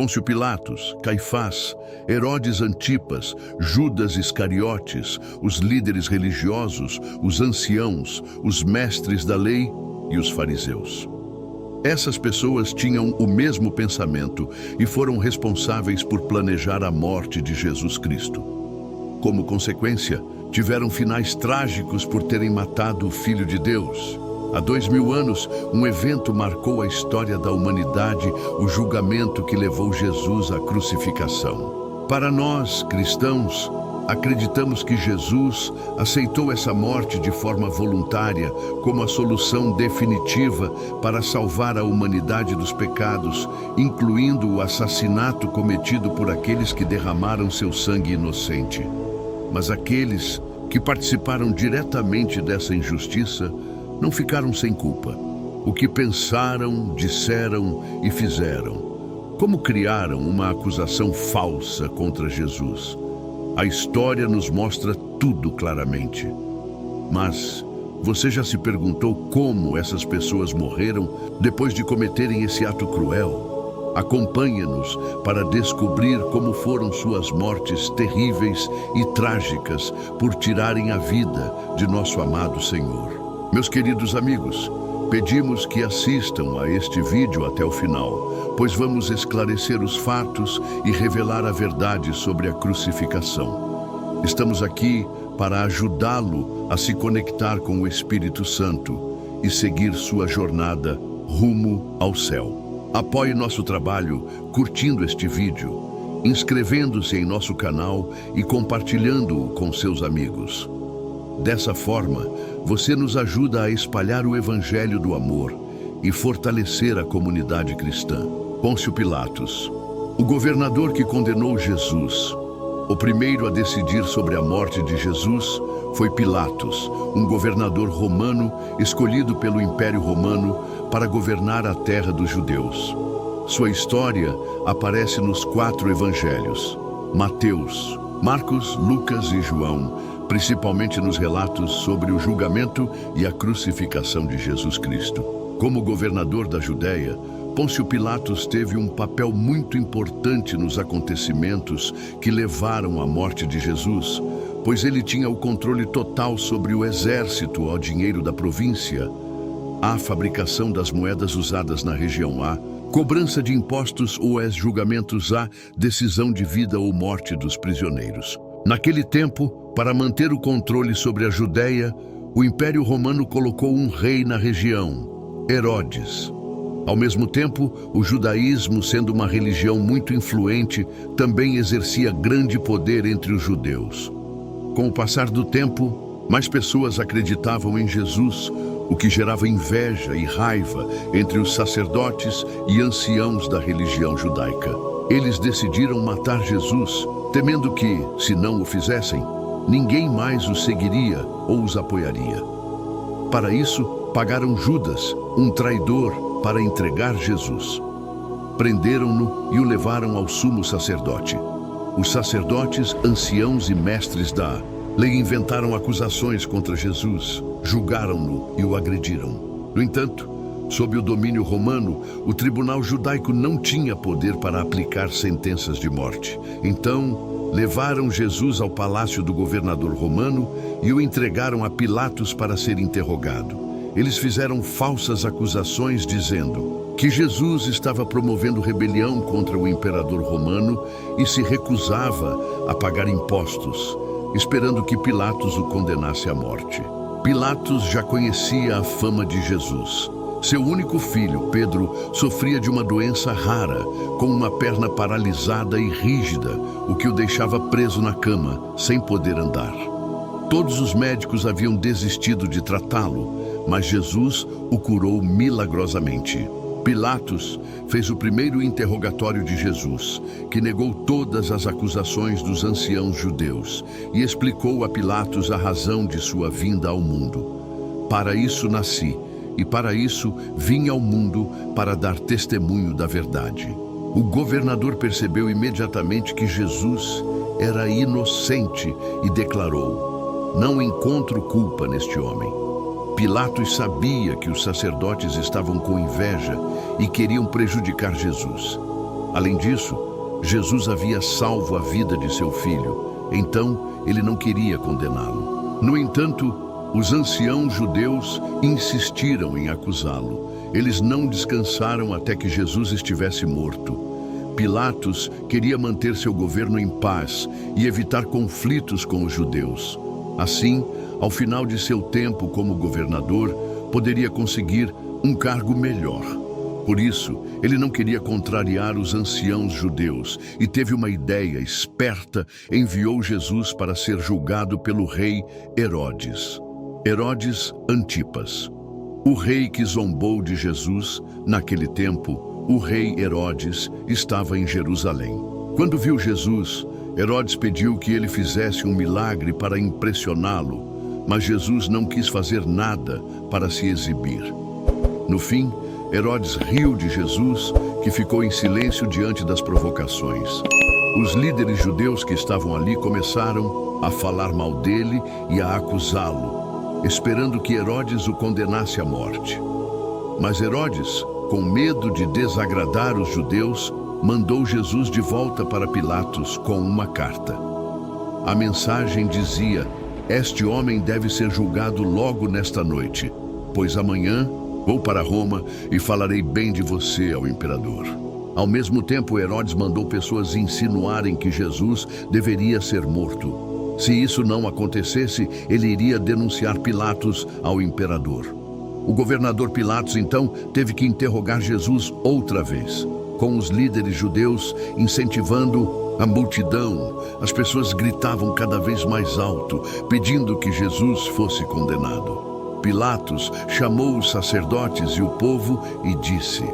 Pôncio Pilatos, Caifás, Herodes Antipas, Judas Iscariotes, os líderes religiosos, os anciãos, os mestres da lei e os fariseus. Essas pessoas tinham o mesmo pensamento e foram responsáveis por planejar a morte de Jesus Cristo. Como consequência, tiveram finais trágicos por terem matado o Filho de Deus. Há 2000 anos, um evento marcou a história da humanidade, o julgamento que levou Jesus à crucificação. Para nós, cristãos, acreditamos que Jesus aceitou essa morte de forma voluntária como a solução definitiva para salvar a humanidade dos pecados, incluindo o assassinato cometido por aqueles que derramaram seu sangue inocente. Mas aqueles que participaram diretamente dessa injustiça não ficaram sem culpa. O que pensaram, disseram e fizeram? Como criaram uma acusação falsa contra Jesus? A história nos mostra tudo claramente. Mas você já se perguntou como essas pessoas morreram depois de cometerem esse ato cruel? Acompanhe-nos para descobrir como foram suas mortes terríveis e trágicas por tirarem a vida de nosso amado Senhor. Meus queridos amigos, pedimos que assistam a este vídeo até o final, pois vamos esclarecer os fatos e revelar a verdade sobre a crucificação. Estamos aqui para ajudá-lo a se conectar com o Espírito Santo e seguir sua jornada rumo ao céu. Apoie nosso trabalho curtindo este vídeo, inscrevendo-se em nosso canal e compartilhando-o com seus amigos. Dessa forma, você nos ajuda a espalhar o Evangelho do amor e fortalecer a comunidade cristã. Pôncio Pilatos, o governador que condenou Jesus. O primeiro a decidir sobre a morte de Jesus foi Pilatos, um governador romano escolhido pelo Império Romano para governar a terra dos judeus. Sua história aparece nos 4 evangelhos: Mateus, Marcos, Lucas e João, principalmente nos relatos sobre o julgamento e a crucificação de Jesus Cristo. Como governador da Judéia, Pôncio Pilatos teve um papel muito importante nos acontecimentos que levaram à morte de Jesus, pois ele tinha o controle total sobre o exército, o dinheiro da província, a fabricação das moedas usadas na região A, cobrança de impostos ou julgamentos A, decisão de vida ou morte dos prisioneiros. Naquele tempo, para manter o controle sobre a Judéia, o Império Romano colocou um rei na região, Herodes. Ao mesmo tempo, o judaísmo, sendo uma religião muito influente, também exercia grande poder entre os judeus. Com o passar do tempo, mais pessoas acreditavam em Jesus, o que gerava inveja e raiva entre os sacerdotes e anciãos da religião judaica. Eles decidiram matar Jesus, temendo que, se não o fizessem, ninguém mais os seguiria ou os apoiaria. Para isso, pagaram Judas, um traidor, para entregar Jesus. Prenderam-no e o levaram ao sumo sacerdote. Os sacerdotes, anciãos e mestres da lei inventaram acusações contra Jesus, julgaram-no e o agrediram. No entanto, sob o domínio romano, o tribunal judaico não tinha poder para aplicar sentenças de morte. Então, levaram Jesus ao palácio do governador romano e o entregaram a Pilatos para ser interrogado. Eles fizeram falsas acusações dizendo que Jesus estava promovendo rebelião contra o imperador romano e se recusava a pagar impostos, esperando que Pilatos o condenasse à morte. Pilatos já conhecia a fama de Jesus. Seu único filho, Pedro, sofria de uma doença rara, com uma perna paralisada e rígida, o que o deixava preso na cama, sem poder andar. Todos os médicos haviam desistido de tratá-lo, mas Jesus o curou milagrosamente. Pilatos fez o primeiro interrogatório de Jesus, que negou todas as acusações dos anciãos judeus e explicou a Pilatos a razão de sua vinda ao mundo. Para isso nasci, e para isso vim ao mundo para dar testemunho da verdade. O governador percebeu imediatamente que Jesus era inocente e declarou: "Não encontro culpa neste homem." Pilatos sabia que os sacerdotes estavam com inveja e queriam prejudicar Jesus. Além disso, Jesus havia salvo a vida de seu filho, então ele não queria condená-lo. No entanto, os anciãos judeus insistiram em acusá-lo. Eles não descansaram até que Jesus estivesse morto. Pilatos queria manter seu governo em paz e evitar conflitos com os judeus. Assim, ao final de seu tempo como governador, poderia conseguir um cargo melhor. Por isso, ele não queria contrariar os anciãos judeus e teve uma ideia esperta, enviou Jesus para ser julgado pelo rei Herodes. Herodes Antipas. O rei que zombou de Jesus, naquele tempo, o rei Herodes estava em Jerusalém. Quando viu Jesus, Herodes pediu que ele fizesse um milagre para impressioná-lo, mas Jesus não quis fazer nada para se exibir. No fim, Herodes riu de Jesus, que ficou em silêncio diante das provocações. Os líderes judeus que estavam ali começaram a falar mal dele e a acusá-lo, esperando que Herodes o condenasse à morte. Mas Herodes, com medo de desagradar os judeus, mandou Jesus de volta para Pilatos com uma carta. A mensagem dizia: "Este homem deve ser julgado logo nesta noite, pois amanhã vou para Roma e falarei bem de você ao imperador." Ao mesmo tempo, Herodes mandou pessoas insinuarem que Jesus deveria ser morto. Se isso não acontecesse, ele iria denunciar Pilatos ao imperador. O governador Pilatos, então, teve que interrogar Jesus outra vez, com os líderes judeus incentivando a multidão. As pessoas gritavam cada vez mais alto, pedindo que Jesus fosse condenado. Pilatos chamou os sacerdotes e o povo e disse: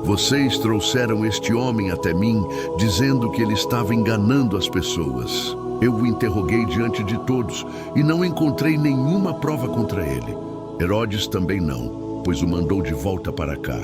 "Vocês trouxeram este homem até mim, dizendo que ele estava enganando as pessoas. Eu o interroguei diante de todos e não encontrei nenhuma prova contra ele. Herodes também não, pois o mandou de volta para cá.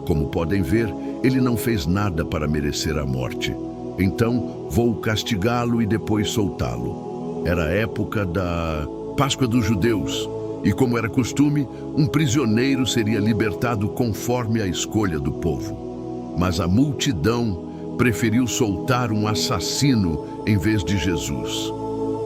Como podem ver, ele não fez nada para merecer a morte. Então vou castigá-lo e depois soltá-lo." Era a época da Páscoa dos judeus, e como era costume, um prisioneiro seria libertado conforme a escolha do povo. Mas a multidão preferiu soltar um assassino em vez de Jesus.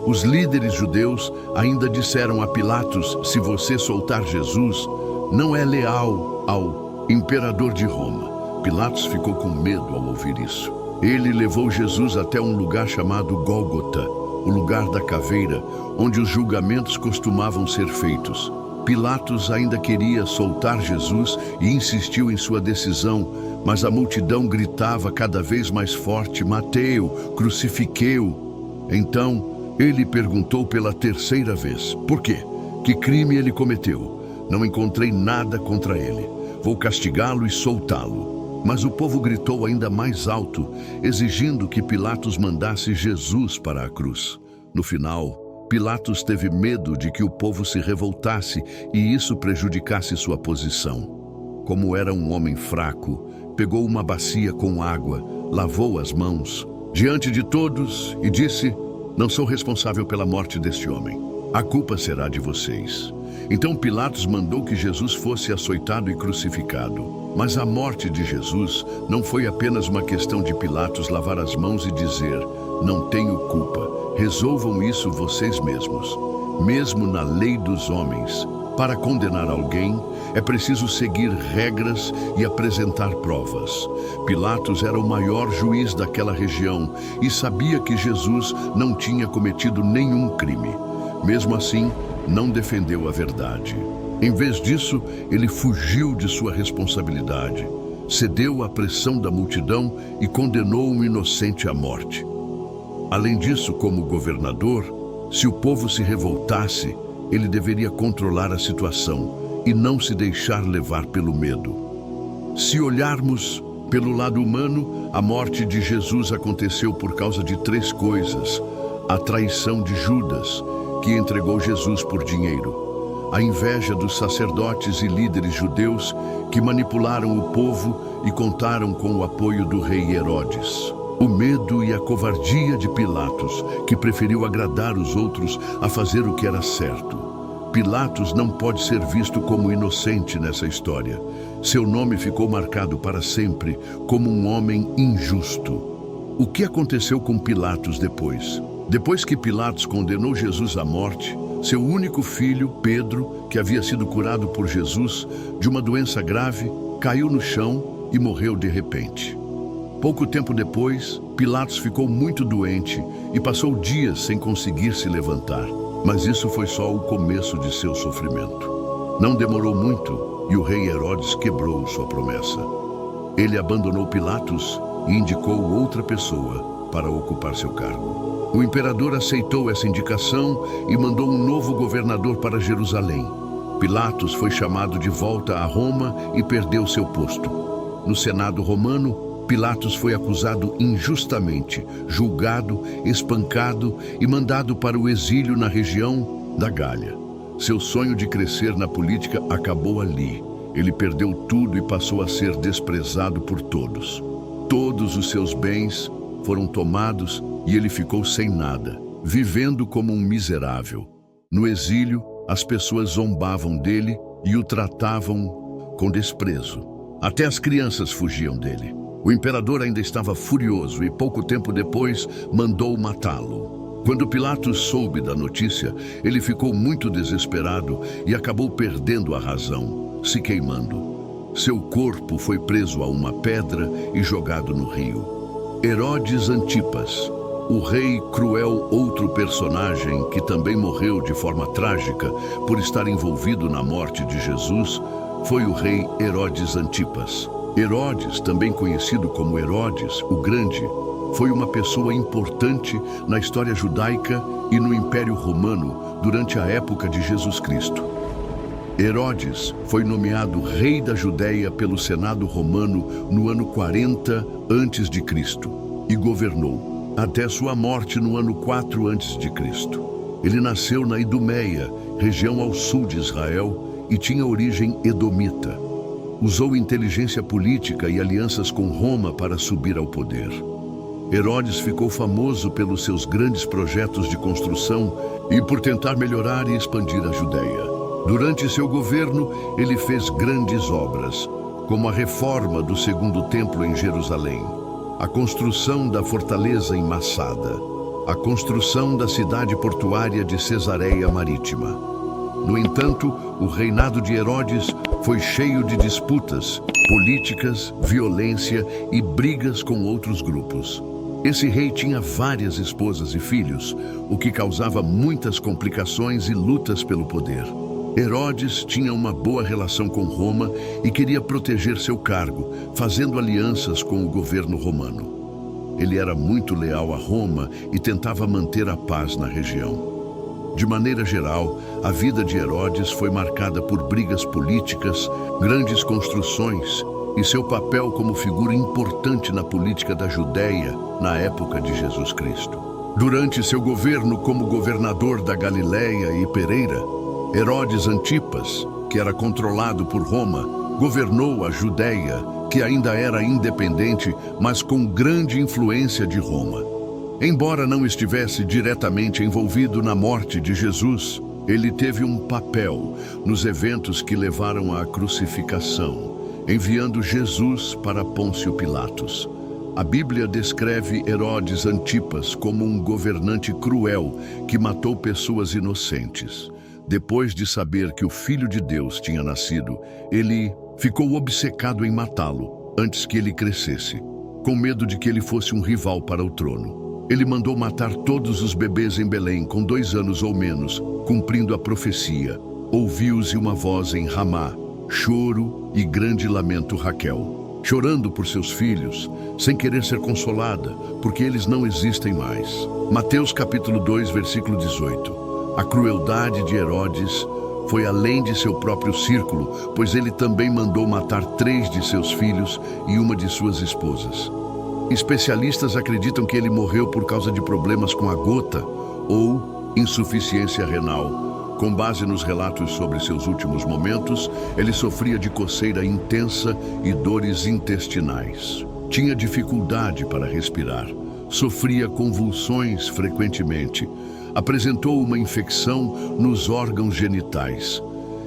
Os líderes judeus ainda disseram a Pilatos: "Se você soltar Jesus, não é leal ao imperador de Roma." Pilatos ficou com medo ao ouvir isso. Ele levou Jesus até um lugar chamado Gólgota, o lugar da caveira, onde os julgamentos costumavam ser feitos. Pilatos ainda queria soltar Jesus e insistiu em sua decisão, mas a multidão gritava cada vez mais forte: "Matei-o, crucifiquei-o." Então, ele perguntou pela terceira vez: "Por quê? Que crime ele cometeu? Não encontrei nada contra ele. Vou castigá-lo e soltá-lo." Mas o povo gritou ainda mais alto, exigindo que Pilatos mandasse Jesus para a cruz. No final, Pilatos teve medo de que o povo se revoltasse e isso prejudicasse sua posição. Como era um homem fraco, pegou uma bacia com água, lavou as mãos diante de todos e disse: "Não sou responsável pela morte deste homem. A culpa será de vocês." Então Pilatos mandou que Jesus fosse açoitado e crucificado. Mas a morte de Jesus não foi apenas uma questão de Pilatos lavar as mãos e dizer: "Não tenho culpa, resolvam isso vocês mesmos." Mesmo na lei dos homens, para condenar alguém, é preciso seguir regras e apresentar provas. Pilatos era o maior juiz daquela região e sabia que Jesus não tinha cometido nenhum crime. Mesmo assim, não defendeu a verdade. Em vez disso, ele fugiu de sua responsabilidade, cedeu à pressão da multidão e condenou um inocente à morte. Além disso, como governador, se o povo se revoltasse, ele deveria controlar a situação e não se deixar levar pelo medo. Se olharmos pelo lado humano, a morte de Jesus aconteceu por causa de 3 coisas: a traição de Judas, que entregou Jesus por dinheiro; a inveja dos sacerdotes e líderes judeus, que manipularam o povo e contaram com o apoio do rei Herodes; o medo e a covardia de Pilatos, que preferiu agradar os outros a fazer o que era certo. Pilatos não pode ser visto como inocente nessa história. Seu nome ficou marcado para sempre como um homem injusto. O que aconteceu com Pilatos depois? Depois que Pilatos condenou Jesus à morte, seu único filho, Pedro, que havia sido curado por Jesus de uma doença grave, caiu no chão e morreu de repente. Pouco tempo depois, Pilatos ficou muito doente e passou dias sem conseguir se levantar. Mas isso foi só o começo de seu sofrimento. Não demorou muito e o rei Herodes quebrou sua promessa. Ele abandonou Pilatos e indicou outra pessoa para ocupar seu cargo. O imperador aceitou essa indicação e mandou um novo governador para Jerusalém. Pilatos foi chamado de volta a Roma e perdeu seu posto. No Senado romano, Pilatos foi acusado injustamente, julgado, espancado e mandado para o exílio na região da Gália. Seu sonho de crescer na política acabou ali. Ele perdeu tudo e passou a ser desprezado por todos. Todos os seus bens foram tomados e ele ficou sem nada, vivendo como um miserável. No exílio, as pessoas zombavam dele e o tratavam com desprezo. Até as crianças fugiam dele. O imperador ainda estava furioso e pouco tempo depois mandou matá-lo. Quando Pilatos soube da notícia, ele ficou muito desesperado e acabou perdendo a razão, se queimando. Seu corpo foi preso a uma pedra e jogado no rio. Herodes Antipas, o rei cruel, outro personagem que também morreu de forma trágica por estar envolvido na morte de Jesus, foi o rei Herodes Antipas. Herodes, também conhecido como Herodes, o Grande, foi uma pessoa importante na história judaica e no Império Romano durante a época de Jesus Cristo. Herodes foi nomeado rei da Judéia pelo Senado Romano no ano 40 a.C. e governou até sua morte no ano 4 a.C. Ele nasceu na Idumeia, região ao sul de Israel, e tinha origem edomita. Usou inteligência política e alianças com Roma para subir ao poder. Herodes ficou famoso pelos seus grandes projetos de construção e por tentar melhorar e expandir a Judéia. Durante seu governo, ele fez grandes obras, como a reforma do Segundo Templo em Jerusalém, a construção da fortaleza em Massada, a construção da cidade portuária de Cesareia Marítima. No entanto, o reinado de Herodes foi cheio de disputas políticas, violência e brigas com outros grupos. Esse rei tinha várias esposas e filhos, o que causava muitas complicações e lutas pelo poder. Herodes tinha uma boa relação com Roma e queria proteger seu cargo, fazendo alianças com o governo romano. Ele era muito leal a Roma e tentava manter a paz na região. De maneira geral, a vida de Herodes foi marcada por brigas políticas, grandes construções e seu papel como figura importante na política da Judéia na época de Jesus Cristo. Durante seu governo como governador da Galileia e Pereira, Herodes Antipas, que era controlado por Roma, governou a Judéia, que ainda era independente, mas com grande influência de Roma. Embora não estivesse diretamente envolvido na morte de Jesus, ele teve um papel nos eventos que levaram à crucificação, enviando Jesus para Pôncio Pilatos. A Bíblia descreve Herodes Antipas como um governante cruel que matou pessoas inocentes. Depois de saber que o Filho de Deus tinha nascido, ele ficou obcecado em matá-lo antes que ele crescesse, com medo de que ele fosse um rival para o trono. Ele mandou matar todos os bebês em Belém com 2 anos ou menos, cumprindo a profecia. Ouviu-se uma voz em Ramá, choro e grande lamento Raquel, chorando por seus filhos, sem querer ser consolada, porque eles não existem mais. Mateus capítulo 2, versículo 18. A crueldade de Herodes foi além de seu próprio círculo, pois ele também mandou matar 3 de seus filhos e uma de suas esposas. Especialistas acreditam que ele morreu por causa de problemas com a gota ou insuficiência renal. Com base nos relatos sobre seus últimos momentos, ele sofria de coceira intensa e dores intestinais. Tinha dificuldade para respirar, sofria convulsões frequentemente. apresentou uma infecção nos órgãos genitais.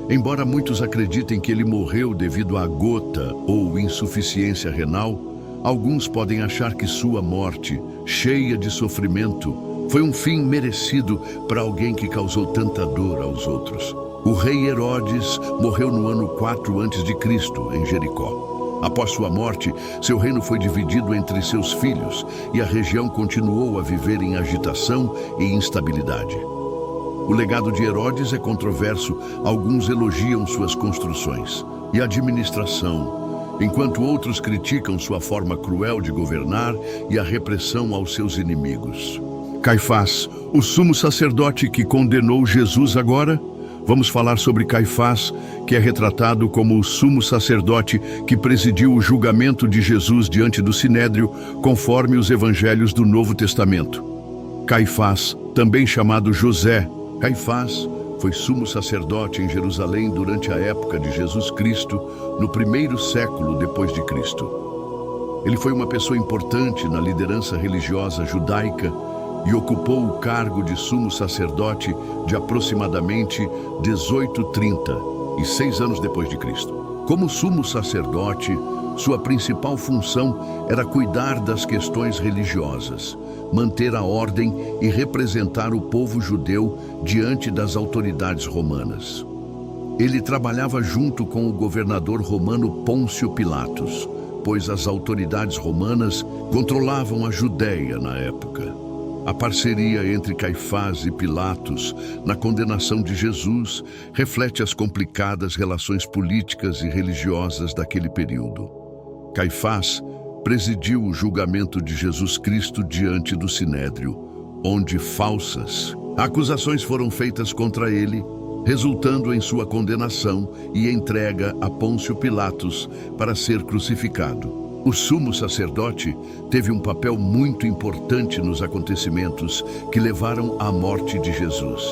Embora muitos acreditem que ele morreu devido à gota ou insuficiência renal, alguns podem achar que sua morte, cheia de sofrimento, foi um fim merecido para alguém que causou tanta dor aos outros. O rei Herodes morreu no ano 4 a.C., em Jericó. Após sua morte, seu reino foi dividido entre seus filhos e a região continuou a viver em agitação e instabilidade. O legado de Herodes é controverso, alguns elogiam suas construções e administração, enquanto outros criticam sua forma cruel de governar e a repressão aos seus inimigos. Caifás, o sumo sacerdote que condenou Jesus agora? Vamos falar sobre Caifás, que é retratado como o sumo sacerdote que presidiu o julgamento de Jesus diante do Sinédrio, conforme os evangelhos do Novo Testamento. Caifás, também chamado José. Caifás foi sumo sacerdote em Jerusalém durante a época de Jesus Cristo, no 1º século depois de Cristo. Ele foi uma pessoa importante na liderança religiosa judaica e ocupou o cargo de sumo sacerdote de aproximadamente 1836 anos depois de Cristo. Como sumo sacerdote, sua principal função era cuidar das questões religiosas, manter a ordem e representar o povo judeu diante das autoridades romanas. Ele trabalhava junto com o governador romano Pôncio Pilatos, pois as autoridades romanas controlavam a Judéia na época. A parceria entre Caifás e Pilatos na condenação de Jesus reflete as complicadas relações políticas e religiosas daquele período. Caifás presidiu o julgamento de Jesus Cristo diante do Sinédrio, onde falsas acusações foram feitas contra ele, resultando em sua condenação e entrega a Pôncio Pilatos para ser crucificado. O sumo sacerdote teve um papel muito importante nos acontecimentos que levaram à morte de Jesus.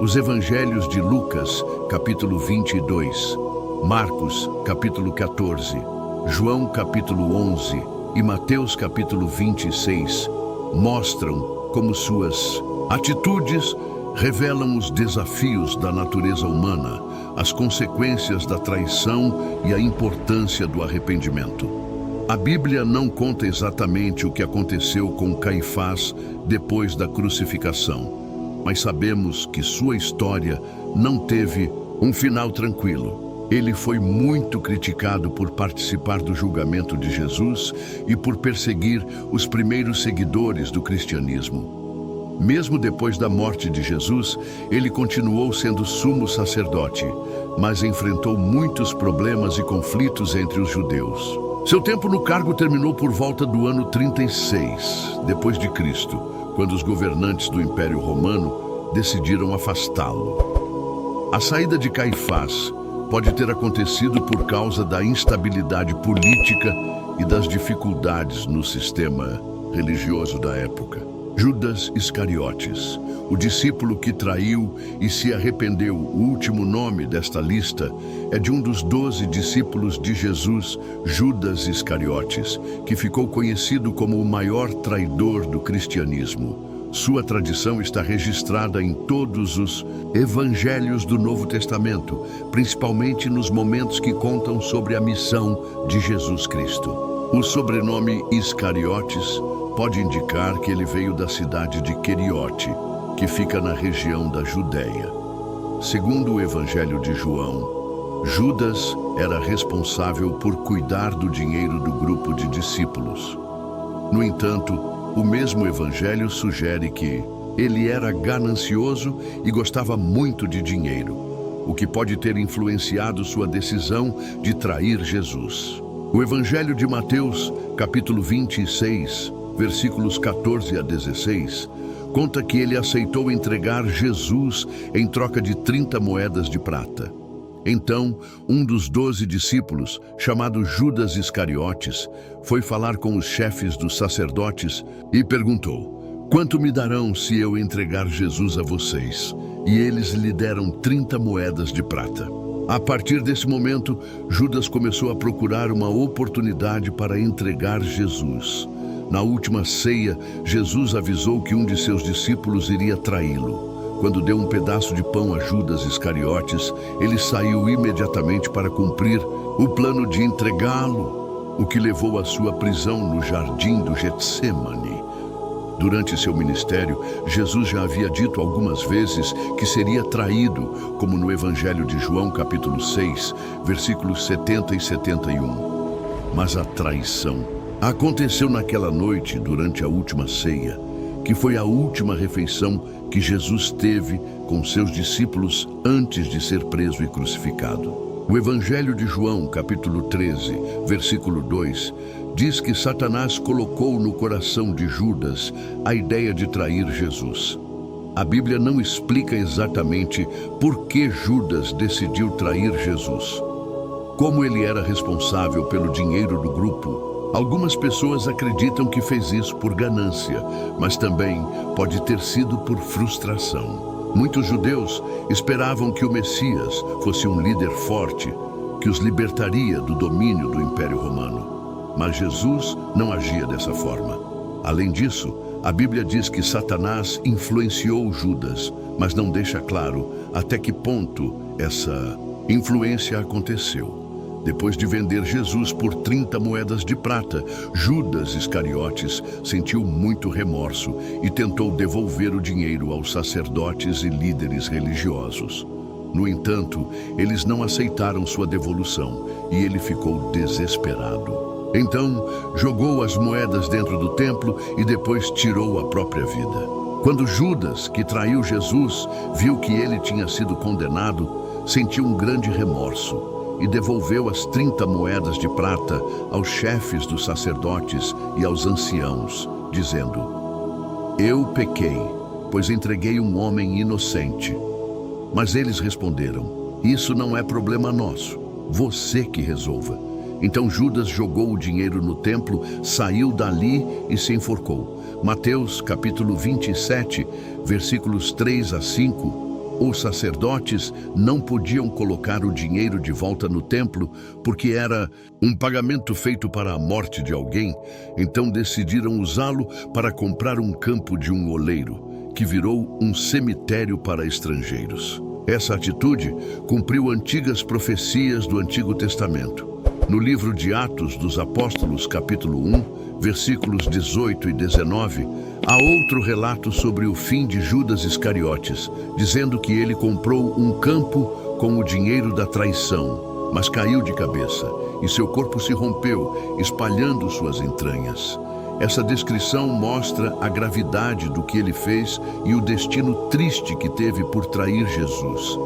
Os evangelhos de Lucas, capítulo 22, Marcos, capítulo 14, João, capítulo 11 e Mateus, capítulo 26, mostram como suas atitudes revelam os desafios da natureza humana, as consequências da traição e a importância do arrependimento. A Bíblia não conta exatamente o que aconteceu com Caifás depois da crucificação, mas sabemos que sua história não teve um final tranquilo. Ele foi muito criticado por participar do julgamento de Jesus e por perseguir os primeiros seguidores do cristianismo. Mesmo depois da morte de Jesus, ele continuou sendo sumo sacerdote, mas enfrentou muitos problemas e conflitos entre os judeus. Seu tempo no cargo terminou por volta do ano 36 depois de Cristo, quando os governantes do Império Romano decidiram afastá-lo. A saída de Caifás pode ter acontecido por causa da instabilidade política e das dificuldades no sistema religioso da época. Judas Iscariotes, o discípulo que traiu e se arrependeu. O último nome desta lista é de um dos 12 discípulos de Jesus, Judas Iscariotes, que ficou conhecido como o maior traidor do cristianismo. Sua tradição está registrada em todos os evangelhos do Novo Testamento, principalmente nos momentos que contam sobre a missão de Jesus Cristo. O sobrenome Iscariotes pode indicar que ele veio da cidade de Queriote, que fica na região da Judéia. Segundo o Evangelho de João, Judas era responsável por cuidar do dinheiro do grupo de discípulos. No entanto, o mesmo Evangelho sugere que ele era ganancioso e gostava muito de dinheiro, o que pode ter influenciado sua decisão de trair Jesus. O Evangelho de Mateus, capítulo 26, versículos 14 a 16, conta que ele aceitou entregar Jesus em troca de 30 moedas de prata. Então, um dos 12 discípulos, chamado Judas Iscariotes, foi falar com os chefes dos sacerdotes e perguntou: "Quanto me darão se eu entregar Jesus a vocês?" E eles lhe deram 30 moedas de prata. A partir desse momento, Judas começou a procurar uma oportunidade para entregar Jesus. Na última ceia, Jesus avisou que um de seus discípulos iria traí-lo. Quando deu um pedaço de pão a Judas Iscariotes, ele saiu imediatamente para cumprir o plano de entregá-lo, o que levou à sua prisão no jardim do Getsêmani. Durante seu ministério, Jesus já havia dito algumas vezes que seria traído, como no Evangelho de João, capítulo 6, versículos 70 e 71. Mas a traição aconteceu naquela noite, durante a última ceia, que foi a última refeição que Jesus teve com seus discípulos antes de ser preso e crucificado. O Evangelho de João, capítulo 13, versículo 2, diz que Satanás colocou no coração de Judas a ideia de trair Jesus. A Bíblia não explica exatamente por que Judas decidiu trair Jesus. Como ele era responsável pelo dinheiro do grupo, algumas pessoas acreditam que fez isso por ganância, mas também pode ter sido por frustração. Muitos judeus esperavam que o Messias fosse um líder forte, que os libertaria do domínio do Império Romano. Mas Jesus não agia dessa forma. Além disso, a Bíblia diz que Satanás influenciou Judas, mas não deixa claro até que ponto essa influência aconteceu. Depois de vender Jesus por 30 moedas de prata, Judas Iscariotes sentiu muito remorso e tentou devolver o dinheiro aos sacerdotes e líderes religiosos. No entanto, eles não aceitaram sua devolução e ele ficou desesperado. Então, jogou as moedas dentro do templo e depois tirou a própria vida. Quando Judas, que traiu Jesus, viu que ele tinha sido condenado, sentiu um grande remorso e devolveu as 30 moedas de prata aos chefes dos sacerdotes e aos anciãos, dizendo: "Eu pequei, pois entreguei um homem inocente." Mas eles responderam: "Isso não é problema nosso, você que resolva." Então Judas jogou o dinheiro no templo, saiu dali e se enforcou. Mateus capítulo 27, versículos 3 a 5. Os sacerdotes não podiam colocar o dinheiro de volta no templo porque era um pagamento feito para a morte de alguém, então decidiram usá-lo para comprar um campo de um oleiro, que virou um cemitério para estrangeiros. Essa atitude cumpriu antigas profecias do Antigo Testamento. No livro de Atos dos Apóstolos, capítulo 1, versículos 18 e 19, há outro relato sobre o fim de Judas Iscariotes, dizendo que ele comprou um campo com o dinheiro da traição, mas caiu de cabeça e seu corpo se rompeu, espalhando suas entranhas. Essa descrição mostra a gravidade do que ele fez e o destino triste que teve por trair Jesus.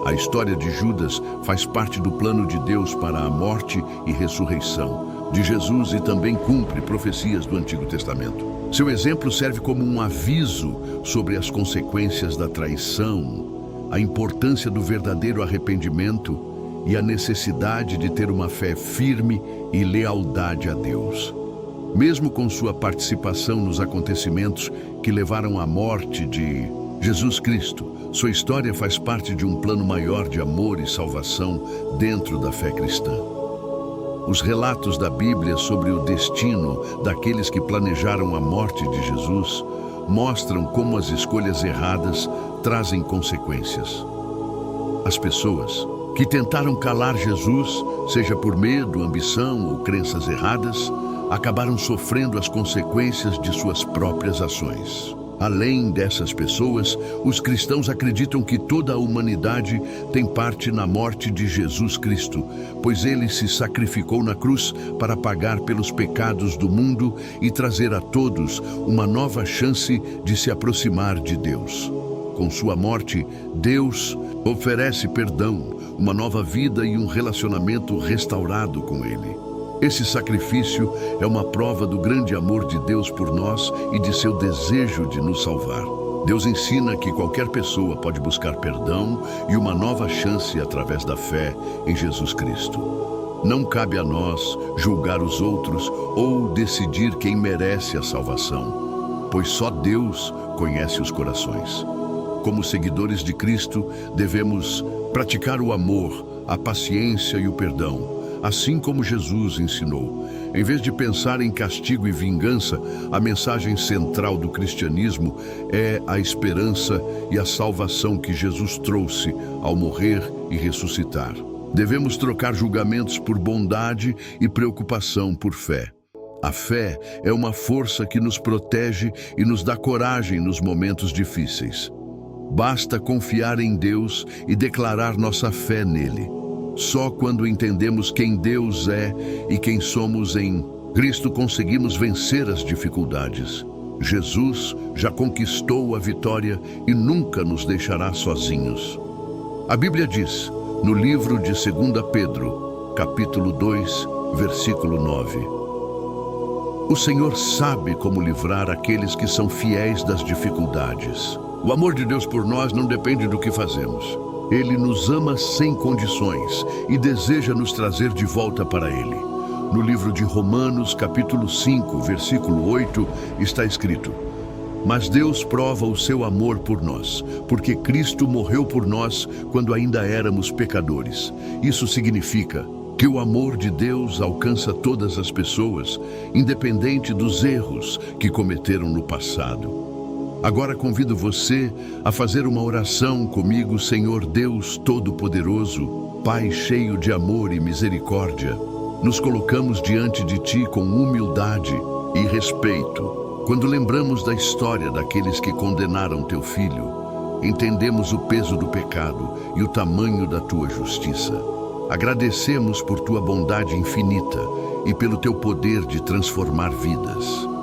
A história de Judas faz parte do plano de Deus para a morte e ressurreição de Jesus e também cumpre profecias do Antigo Testamento. Seu exemplo serve como um aviso sobre as consequências da traição, a importância do verdadeiro arrependimento e a necessidade de ter uma fé firme e lealdade a Deus. Mesmo com sua participação nos acontecimentos que levaram à morte de Jesus Cristo, sua história faz parte de um plano maior de amor e salvação dentro da fé cristã. Os relatos da Bíblia sobre o destino daqueles que planejaram a morte de Jesus mostram como as escolhas erradas trazem consequências. As pessoas que tentaram calar Jesus, seja por medo, ambição ou crenças erradas, acabaram sofrendo as consequências de suas próprias ações. Além dessas pessoas, os cristãos acreditam que toda a humanidade tem parte na morte de Jesus Cristo, pois ele se sacrificou na cruz para pagar pelos pecados do mundo e trazer a todos uma nova chance de se aproximar de Deus. Com sua morte, Deus oferece perdão, uma nova vida e um relacionamento restaurado com ele. Esse sacrifício é uma prova do grande amor de Deus por nós e de seu desejo de nos salvar. Deus ensina que qualquer pessoa pode buscar perdão e uma nova chance através da fé em Jesus Cristo. Não cabe a nós julgar os outros ou decidir quem merece a salvação, pois só Deus conhece os corações. Como seguidores de Cristo, devemos praticar o amor, a paciência e o perdão, assim como Jesus ensinou. Em vez de pensar em castigo e vingança, a mensagem central do cristianismo é a esperança e a salvação que Jesus trouxe ao morrer e ressuscitar. Devemos trocar julgamentos por bondade e preocupação por fé. A fé é uma força que nos protege e nos dá coragem nos momentos difíceis. Basta confiar em Deus e declarar nossa fé nele. Só quando entendemos quem Deus é e quem somos em Cristo conseguimos vencer as dificuldades. Jesus já conquistou a vitória e nunca nos deixará sozinhos. A Bíblia diz, no livro de 2 Pedro, capítulo 2, versículo 9: O Senhor sabe como livrar aqueles que são fiéis das dificuldades. O amor de Deus por nós não depende do que fazemos. Ele nos ama sem condições e deseja nos trazer de volta para Ele. No livro de Romanos, capítulo 5, versículo 8, está escrito: Mas Deus prova o seu amor por nós, porque Cristo morreu por nós quando ainda éramos pecadores. Isso significa que o amor de Deus alcança todas as pessoas, independente dos erros que cometeram no passado. Agora convido você a fazer uma oração comigo, Senhor Deus Todo-Poderoso, Pai cheio de amor e misericórdia. Nos colocamos diante de Ti com humildade e respeito. Quando lembramos da história daqueles que condenaram Teu Filho, entendemos o peso do pecado e o tamanho da Tua justiça. Agradecemos por Tua bondade infinita e pelo Teu poder de transformar vidas.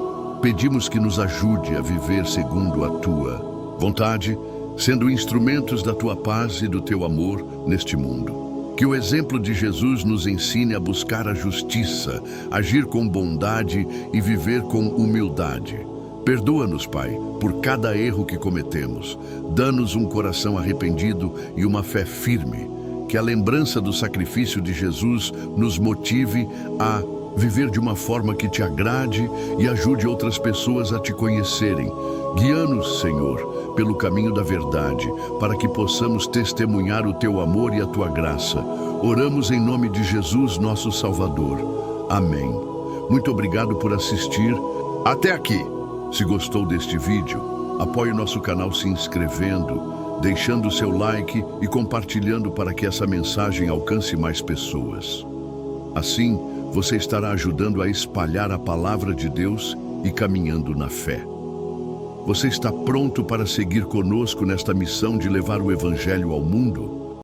Pedimos que nos ajude a viver segundo a Tua vontade, sendo instrumentos da Tua paz e do Teu amor neste mundo. Que o exemplo de Jesus nos ensine a buscar a justiça, agir com bondade e viver com humildade. Perdoa-nos, Pai, por cada erro que cometemos. Dá-nos um coração arrependido e uma fé firme. Que a lembrança do sacrifício de Jesus nos motive a viver de uma forma que Te agrade e ajude outras pessoas a Te conhecerem. Guia-nos, Senhor, pelo caminho da verdade, para que possamos testemunhar o Teu amor e a Tua graça. Oramos em nome de Jesus, nosso Salvador. Amém. Muito obrigado por assistir até aqui. Se gostou deste vídeo, apoie o nosso canal se inscrevendo, deixando seu like e compartilhando para que essa mensagem alcance mais pessoas. Assim, você estará ajudando a espalhar a palavra de Deus e caminhando na fé. Você está pronto para seguir conosco nesta missão de levar o Evangelho ao mundo?